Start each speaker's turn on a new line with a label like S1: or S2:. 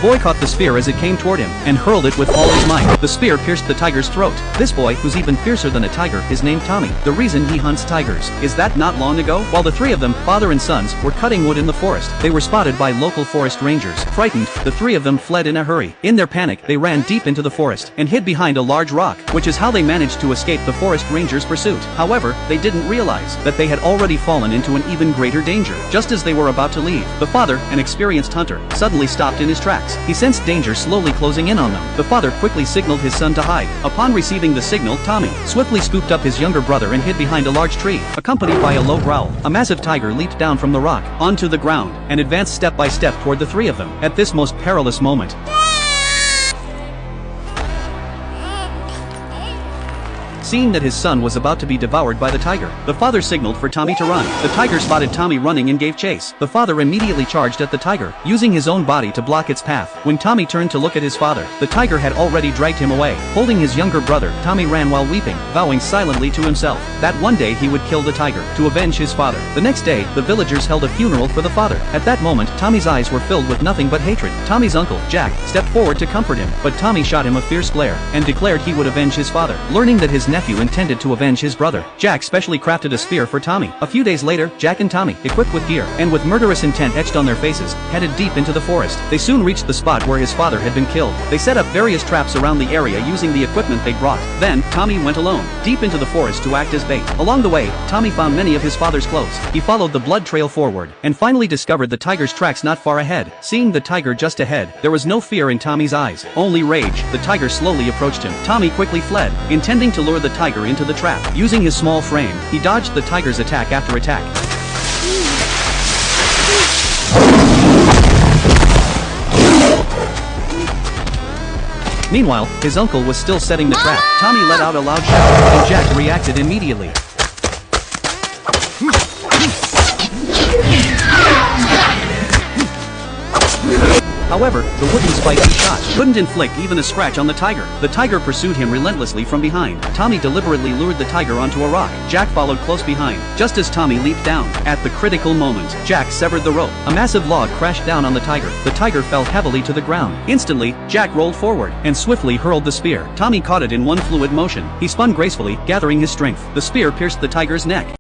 S1: boy caught the spear as it came toward him, and hurled it with all his might. The spear pierced the tiger's throat. This boy, who's even fiercer than a tiger, is named Tommy. The reason he hunts tigers is that not long ago, while the three of them, father and sons, were cutting wood in the forest, they were spotted by local forest rangers. Frightened, the three of them fled in a hurry. In their panic, they ran deep into the forest, and hid behind a large rock, which is how they managed to escape the forest rangers' pursuit. However, they didn't realize that they had already fallen into an even greater danger. Just as they were about to leave, the father, an experienced hunter, suddenly stopped in his tracks. He sensed danger slowly closing in on them. The father quickly signaled his son to hide. Upon receiving the signal, Tommy swiftly scooped up his younger brother and hid behind a large tree. Accompanied by a low growl, a massive tiger leaped down from the rock onto the ground and advanced step by step toward the three of them. At this most perilous moment, seeing that his son was about to be devoured by the tiger, the father signaled for Tommy to run. The tiger spotted Tommy running and gave chase. The father immediately charged at the tiger, using his own body to block its path. When Tommy turned to look at his father, the tiger had already dragged him away. Holding his younger brother, Tommy ran while weeping, vowing silently to himself that one day he would kill the tiger to avenge his father. The next day, the villagers held a funeral for the father. At that moment, Tommy's eyes were filled with nothing but hatred. Tommy's uncle, Jack, stepped forward to comfort him, but Tommy shot him a fierce glare and declared he would avenge his father. Learning that his nephew intended to avenge his brother, Jack specially crafted a spear for Tommy. A few days later, Jack and Tommy, equipped with gear and with murderous intent etched on their faces, headed deep into the forest. They soon reached the spot where his father had been killed. They set up various traps around the area using the equipment they brought. Then, Tommy went alone, deep into the forest to act as bait. Along the way, Tommy found many of his father's clothes. He followed the blood trail forward, and finally discovered the tiger's tracks not far ahead. Seeing the tiger just ahead, there was no fear in Tommy's eyes, only rage. The tiger slowly approached him. Tommy quickly fled, intending to lure the tiger into the trap. Using his small frame, he dodged the tiger's attack after attack. Meanwhile, his uncle was still setting the trap. Tommy let out a loud shout, and Jack reacted immediately. However, the wooden spike he shot couldn't inflict even a scratch on the tiger. The tiger pursued him relentlessly from behind. Tommy deliberately lured the tiger onto a rock. Jack followed close behind, just as Tommy leaped down. At the critical moment, Jack severed the rope. A massive log crashed down on the tiger. The tiger fell heavily to the ground. Instantly, Jack rolled forward and swiftly hurled the spear. Tommy caught it in one fluid motion. He spun gracefully, gathering his strength. The spear pierced the tiger's neck.